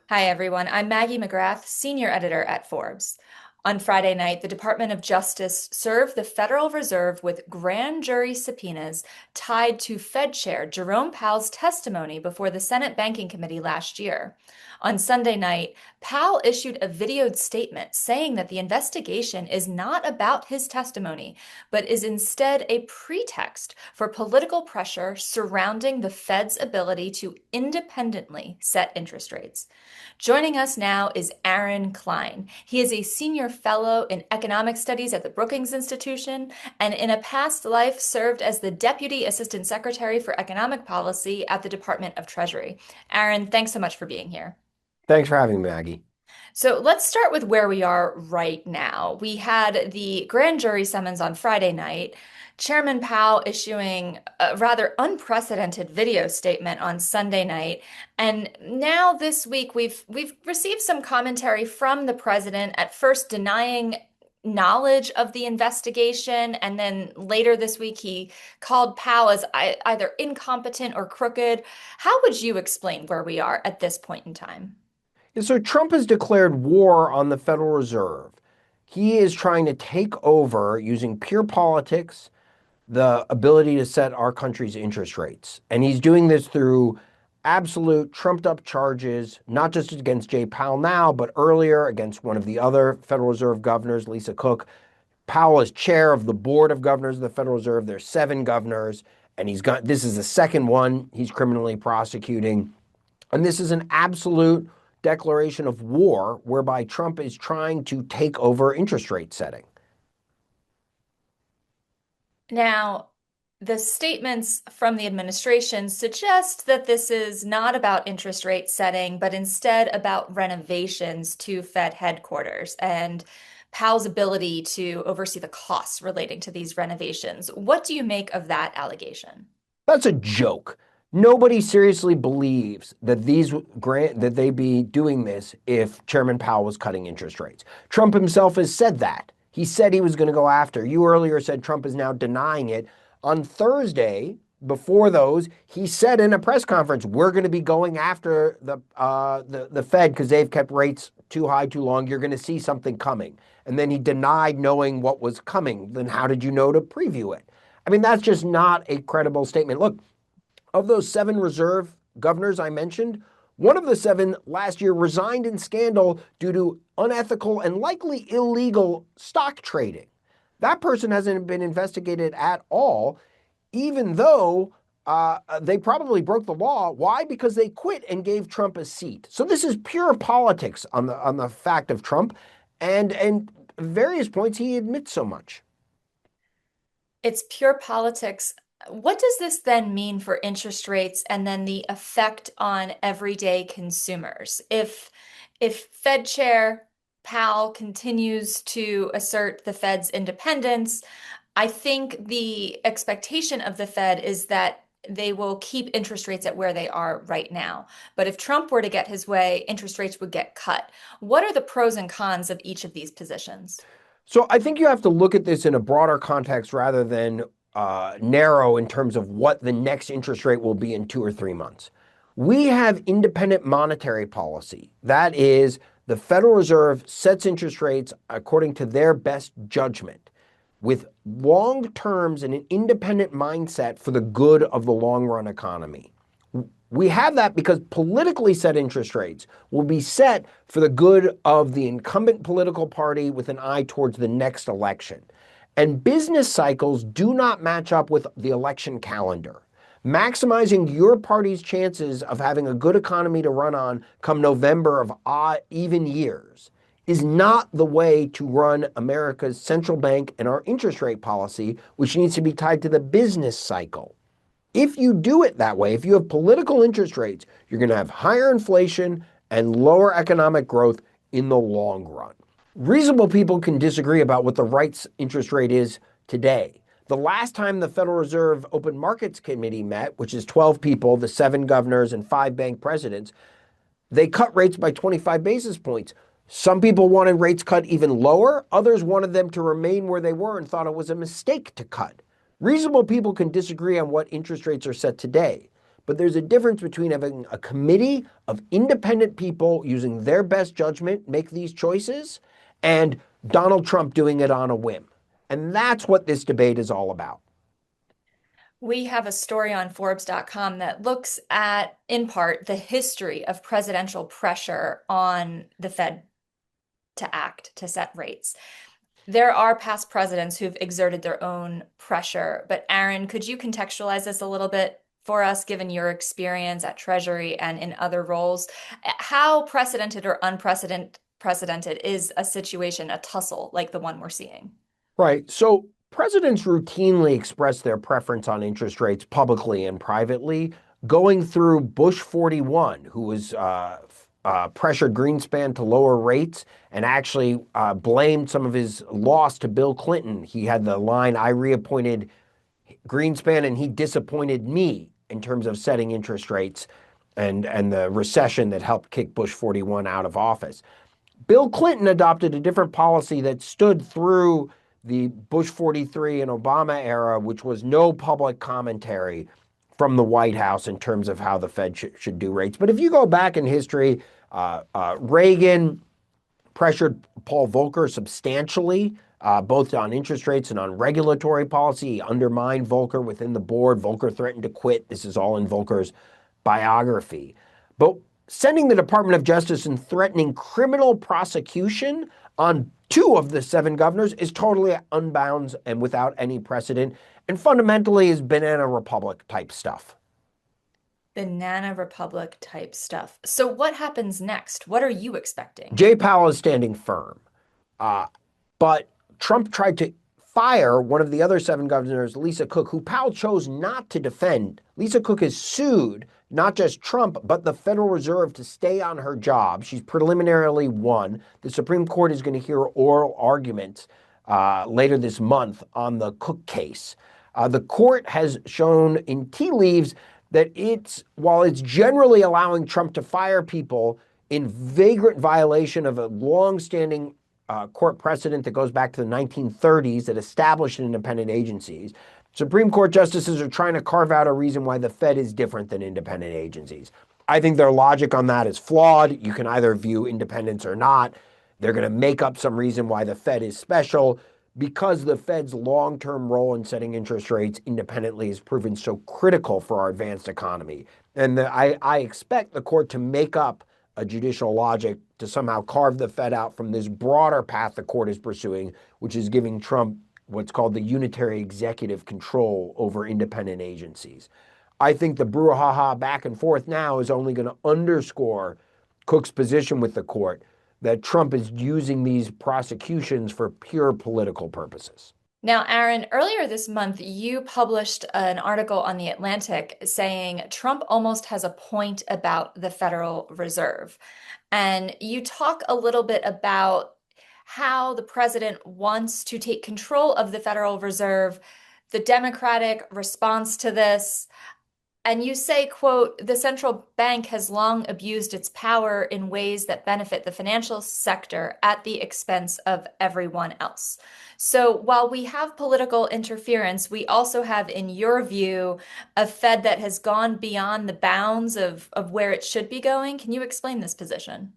Hi, everyone. I'm Maggie McGrath, senior editor at Forbes. On Friday night, the Department of Justice served the Federal Reserve with grand jury subpoenas tied to Fed Chair Jerome Powell's testimony before the Senate Banking Committee last year. On Sunday night, Powell issued a videoed statement saying that the investigation is not about his testimony, but is instead a pretext for political pressure surrounding the Fed's ability to independently set interest rates. Joining us now is Aaron Klein. He is a senior fellow in economic studies at the Brookings Institution and in a past life served as the Deputy Assistant Secretary for Economic Policy at the Department of Treasury. Aaron, thanks so much for being here. Thanks for having me, Maggie. So let's start with where we are right now. We had the grand jury summons on Friday night, Chairman Powell issuing a rather unprecedented video statement on Sunday night, and now this week we've received some commentary from the president, at first denying knowledge of the investigation, and then later this week he called Powell as either incompetent or crooked. How would you explain where we are at this point in time? So Trump has declared war on the Federal Reserve. He is trying to take over using pure politics, the ability to set our country's interest rates. And he's doing this through absolute trumped up charges, not just against Jay Powell now, but earlier against one of the other Federal Reserve governors, Lisa Cook. Powell is chair of the board of governors of the Federal Reserve. There's 7 governors, and this is the second one he's criminally prosecuting. And this is an absolute declaration of war whereby Trump is trying to take over interest rate setting. Now, the statements from the administration suggest that this is not about interest rate setting, but instead about renovations to Fed headquarters and Powell's ability to oversee the costs relating to these renovations. What do you make of that allegation? That's a joke. Nobody seriously believes that they be doing this if Chairman Powell was cutting interest rates. Trump himself has said that. He said he was going to go after. You earlier said Trump is now denying it. On Thursday, before those, he said in a press conference, we're going to be going after the Fed because they've kept rates too high too long. You're going to see something coming. And then he denied knowing what was coming. Then how did you know to preview it? I mean, that's just not a credible statement. Look, of those 7 reserve governors I mentioned, one of the 7 last year resigned in scandal due to unethical and likely illegal stock trading. That person hasn't been investigated at all, even though they probably broke the law. Why? Because they quit and gave Trump a seat. So this is pure politics on the fact of Trump, and at various points he admits so much. It's pure politics. What does this then mean for interest rates and then the effect on everyday consumers? If Fed Chair Powell continues to assert the Fed's independence, I think the expectation of the Fed is that they will keep interest rates at where they are right now. But if Trump were to get his way, interest rates would get cut. What are the pros and cons of each of these positions? So I think you have to look at this in a broader context rather than narrow in terms of what the next interest rate will be in 2 or 3 months. We have independent monetary policy. That is, the Federal Reserve sets interest rates according to their best judgment, with long terms and an independent mindset for the good of the long run economy. We have that because politically set interest rates will be set for the good of the incumbent political party with an eye towards the next election. And business cycles do not match up with the election calendar. Maximizing your party's chances of having a good economy to run on come November of odd, even years is not the way to run America's central bank and our interest rate policy, which needs to be tied to the business cycle. If you do it that way, if you have political interest rates, you're going to have higher inflation and lower economic growth in the long run. Reasonable people can disagree about what the right interest rate is today. The last time the Federal Reserve Open Markets Committee met, which is 12 people, the 7 governors and 5 bank presidents, they cut rates by 25 basis points. Some people wanted rates cut even lower. Others wanted them to remain where they were and thought it was a mistake to cut. Reasonable people can disagree on what interest rates are set today. but there's a difference between having a committee of independent people using their best judgment make these choices and Donald Trump doing it on a whim. And that's what this debate is all about. We have a story on Forbes.com that looks at, in part, the history of presidential pressure on the Fed to act, to set rates. There are past presidents who've exerted their own pressure, but Aaron, could you contextualize this a little bit for us, given your experience at Treasury and in other roles? How precedented or unprecedented is a situation, a tussle like the one we're seeing? Right. So presidents routinely express their preference on interest rates publicly and privately, going through Bush 41, who was pressured Greenspan to lower rates and actually blamed some of his loss to Bill Clinton. He had the line, I reappointed Greenspan and he disappointed me in terms of setting interest rates and the recession that helped kick Bush 41 out of office. Bill Clinton adopted a different policy that stood through the Bush 43 and Obama era, which was no public commentary from the White House in terms of how the Fed should do rates. But if you go back in history, Reagan pressured Paul Volcker substantially, both on interest rates and on regulatory policy. He undermined Volcker within the board. Volcker threatened to quit. This is all in Volcker's biography. But sending the Department of Justice and threatening criminal prosecution on 2 of the 7 governors is totally unbounds and without any precedent, and fundamentally is banana republic type stuff. Banana Republic type stuff. So what happens next? What are you expecting? Jay Powell is standing firm. But Trump tried to fire one of the other 7 governors, Lisa Cook, who Powell chose not to defend. Lisa Cook has sued not just Trump, but the Federal Reserve to stay on her job. She's preliminarily won. The Supreme Court is going to hear oral arguments later this month on the Cook case. The court has shown in tea leaves that while it's generally allowing Trump to fire people in vagrant violation of a longstanding court precedent that goes back to the 1930s that established independent agencies, Supreme Court justices are trying to carve out a reason why the Fed is different than independent agencies. I think their logic on that is flawed. You can either view independence or not. They're going to make up some reason why the Fed is special because the Fed's long-term role in setting interest rates independently has proven so critical for our advanced economy. And I expect the court to make up a judicial logic to somehow carve the Fed out from this broader path the court is pursuing, which is giving Trump what's called the unitary executive control over independent agencies. I think the brouhaha back and forth now is only going to underscore Cook's position with the court that Trump is using these prosecutions for pure political purposes. Now, Aaron, earlier this month, you published an article on The Atlantic saying Trump almost has a point about the Federal Reserve. And you talk a little bit about how the president wants to take control of the Federal Reserve, the Democratic response to this. And you say, quote, the central bank has long abused its power in ways that benefit the financial sector at the expense of everyone else. So while we have political interference, we also have, in your view, a Fed that has gone beyond the bounds of where it should be going. Can you explain this position?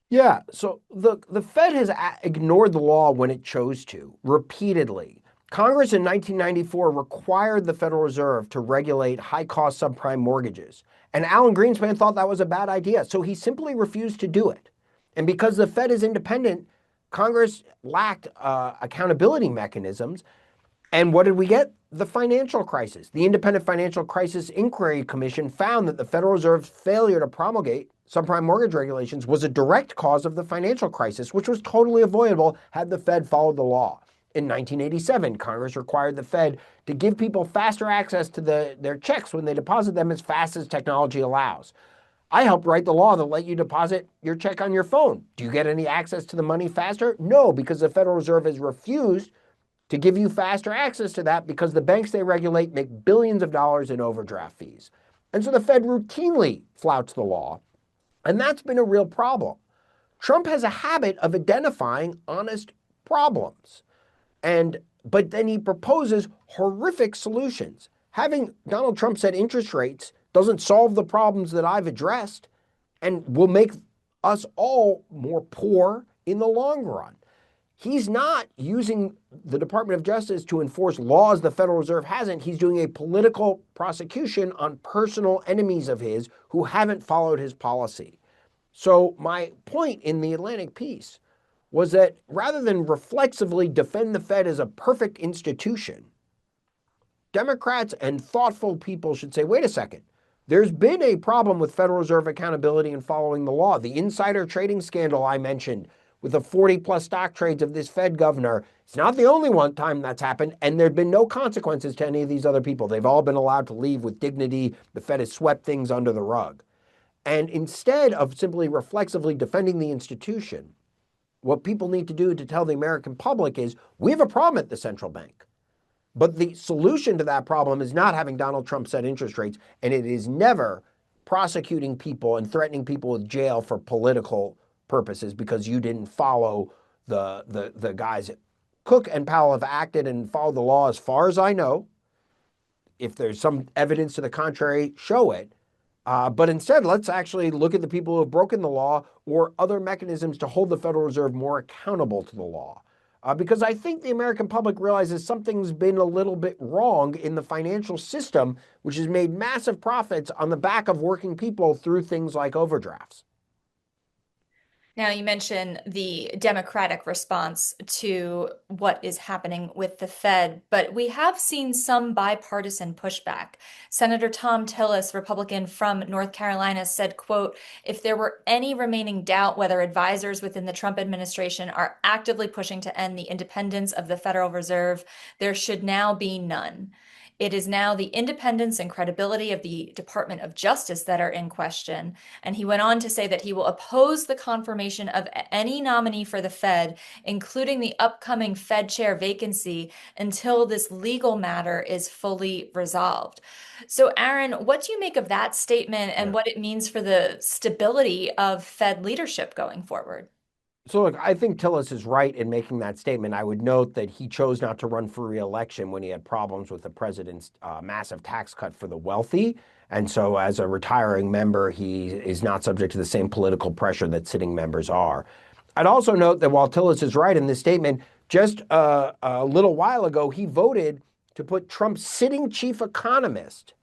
Yeah, so the Fed has ignored the law when it chose to, repeatedly. Congress in 1994 required the Federal Reserve to regulate high-cost subprime mortgages. And Alan Greenspan thought that was a bad idea, so he simply refused to do it. And because the Fed is independent, Congress lacked accountability mechanisms. And what did we get? The financial crisis. The Independent Financial Crisis Inquiry Commission found that the Federal Reserve's failure to promulgate subprime mortgage regulations was a direct cause of the financial crisis, which was totally avoidable had the Fed followed the law. In 1987, Congress required the Fed to give people faster access to their checks when they deposit them as fast as technology allows. I helped write the law that let you deposit your check on your phone. Do you get any access to the money faster? No, because the Federal Reserve has refused to give you faster access to that because the banks they regulate make billions of dollars in overdraft fees. And so the Fed routinely flouts the law, and that's been a real problem. Trump has a habit of identifying honest problems. But then he proposes horrific solutions. Having Donald Trump set interest rates doesn't solve the problems that I've addressed, and will make us all more poor in the long run. He's not using the Department of Justice to enforce laws the Federal Reserve hasn't. He's doing a political prosecution on personal enemies of his who haven't followed his policy. So my point in the Atlantic piece was that rather than reflexively defend the Fed as a perfect institution, Democrats and thoughtful people should say, wait a second, there's been a problem with Federal Reserve accountability and following the law. The insider trading scandal I mentioned with the 40 plus stock trades of this Fed governor, it's not the only one time that's happened, and there have been no consequences to any of these other people. They've all been allowed to leave with dignity. The Fed has swept things under the rug. And instead of simply reflexively defending the institution, what people need to do to tell the American public is, we have a problem at the central bank. But the solution to that problem is not having Donald Trump set interest rates, and it is never prosecuting people and threatening people with jail for political purposes because you didn't follow the guys. Cook and Powell have acted and followed the law as far as I know. If there's some evidence to the contrary, show it. But instead, let's actually look at the people who have broken the law or other mechanisms to hold the Federal Reserve more accountable to the law. Because I think the American public realizes something's been a little bit wrong in the financial system, which has made massive profits on the back of working people through things like overdrafts. Now, you mentioned the Democratic response to what is happening with the Fed, but we have seen some bipartisan pushback. Senator Tom Tillis, Republican from North Carolina, said, quote, "If there were any remaining doubt whether advisors within the Trump administration are actively pushing to end the independence of the Federal Reserve, there should now be none. It is now the independence and credibility of the Department of Justice that are in question." And he went on to say that he will oppose the confirmation of any nominee for the Fed, including the upcoming Fed chair vacancy, until this legal matter is fully resolved. So, Aaron, what do you make of that statement and Yeah. what it means for the stability of Fed leadership going forward? So look, I think Tillis is right in making that statement. I would note that he chose not to run for re-election when he had problems with the president's massive tax cut for the wealthy. And so as a retiring member, he is not subject to the same political pressure that sitting members are. I'd also note that while Tillis is right in this statement, just a little while ago, he voted to put Trump's sitting chief economist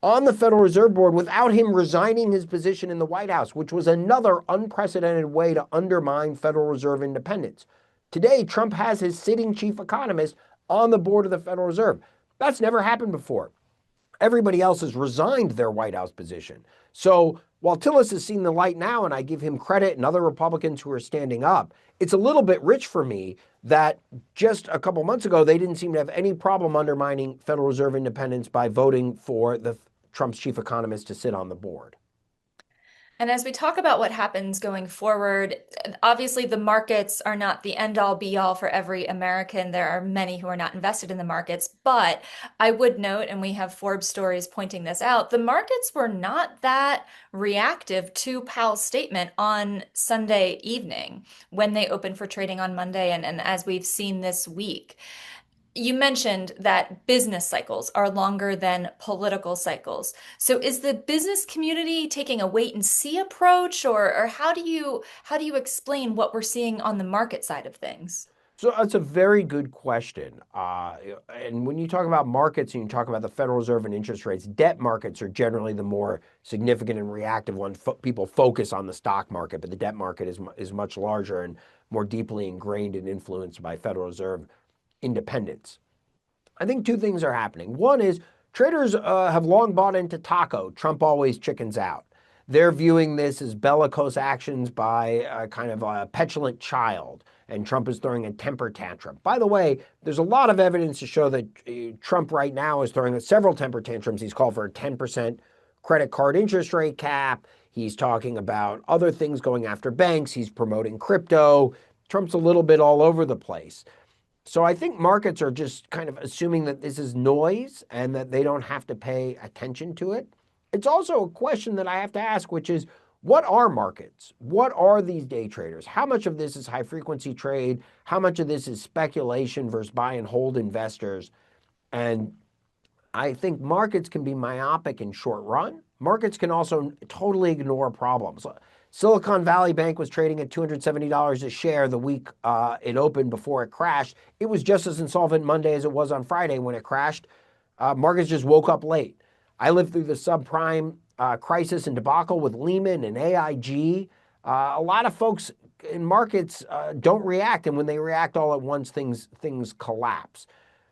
on the Federal Reserve Board without him resigning his position in the White House, which was another unprecedented way to undermine Federal Reserve independence. Today, Trump has his sitting chief economist on the board of the Federal Reserve. That's never happened before. Everybody else has resigned their White House position. So while Tillis has seen the light now, and I give him credit and other Republicans who are standing up, it's a little bit rich for me that just a couple months ago, they didn't seem to have any problem undermining Federal Reserve independence by voting for Trump's chief economist to sit on the board. And as we talk about what happens going forward, obviously the markets are not the end all be all for every American. There are many who are not invested in the markets. But I would note, and we have Forbes stories pointing this out, the markets were not that reactive to Powell's statement on Sunday evening when they opened for trading on Monday, and as we've seen this week. You mentioned that business cycles are longer than political cycles. So is the business community taking a wait and see approach, or how do you explain what we're seeing on the market side of things? So that's a very good question. And when you talk about markets and you talk about the Federal Reserve and interest rates, debt markets are generally the more significant and reactive ones. People focus on the stock market, but the debt market is much larger and more deeply ingrained and influenced by Federal Reserve independence. I think two things are happening. One is traders have long bought into taco. Trump always chickens out. They're viewing this as bellicose actions by a kind of a petulant child, and Trump is throwing a temper tantrum. By the way, there's a lot of evidence to show that Trump right now is throwing several temper tantrums. He's called for a 10% credit card interest rate cap. He's talking about other things going after banks. He's promoting crypto. Trump's a little bit all over the place. So I think markets are just kind of assuming that this is noise and that they don't have to pay attention to it. It's also a question that I have to ask, which is, what are markets? What are these day traders? How much of this is high frequency trade? How much of this is speculation versus buy and hold investors? And I think markets can be myopic in short run. markets can also totally ignore problems. Silicon Valley Bank was trading at $270 a share the week it opened before it crashed. It was just as insolvent Monday as it was on Friday when it crashed. Markets just woke up late. I lived through the subprime crisis and debacle with Lehman and AIG. A lot of folks in markets don't react, and when they react all at once, things collapse.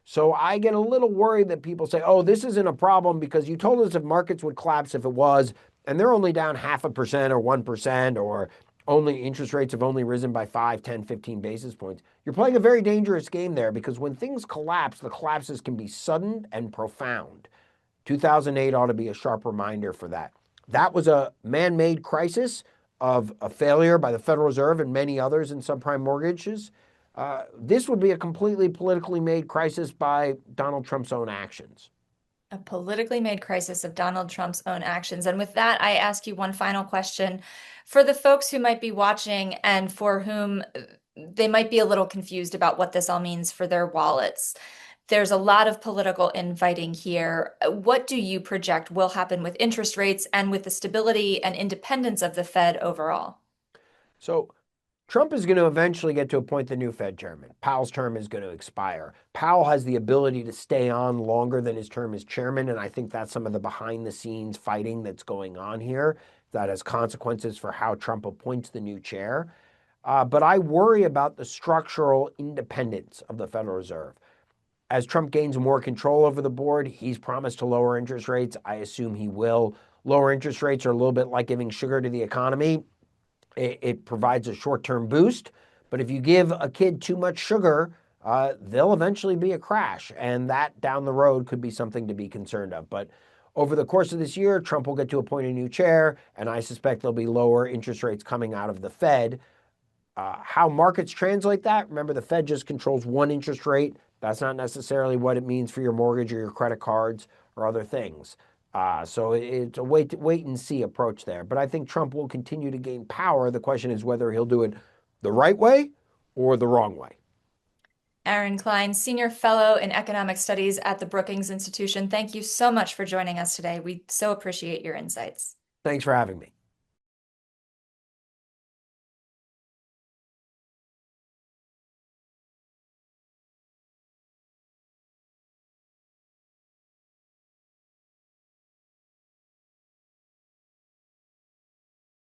So I get a little worried that people say, oh, this isn't a problem because you told us if markets would collapse if it was, and they're only down 0.5% or 1%, or only interest rates have only risen by 5, 10, 15 basis points. You're playing a very dangerous game there because when things collapse, the collapses can be sudden and profound. 2008 ought to be a sharp reminder for that. That was a man-made crisis of a failure by the Federal Reserve and many others in subprime mortgages. This would be a completely politically made crisis by Donald Trump's own actions. A politically made crisis of Donald Trump's own actions. And with that, I ask you one final question. For the folks who might be watching and for whom they might be a little confused about what this all means for their wallets, there's a lot of political infighting here. What do you project will happen with interest rates and with the stability and independence of the Fed overall? So Trump is going to eventually get to appoint the new Fed chairman. Powell's term is going to expire. Powell has the ability to stay on longer than his term as chairman, and I think that's some of the behind the scenes fighting that's going on here that has consequences for how Trump appoints the new chair. But I worry about the structural independence of the Federal Reserve. As Trump gains more control over the board, he's promised to lower interest rates. I assume he will. Lower interest rates are a little bit like giving sugar to the economy. It provides a short-term boost, but if you give a kid too much sugar, there'll eventually be a crash, and that down the road could be something to be concerned of. But over the course of this year, Trump will get to appoint a new chair, and I suspect there'll be lower interest rates coming out of the Fed. How markets translate that, remember the Fed just controls one interest rate. That's not necessarily what it means for your mortgage or your credit cards or other things. So it's a wait and see approach there. But I think Trump will continue to gain power. The question is whether he'll do it the right way or the wrong way. Aaron Klein, Senior Fellow in Economic Studies at the Brookings Institution. Thank you so much for joining us today. We so appreciate your insights. Thanks for having me.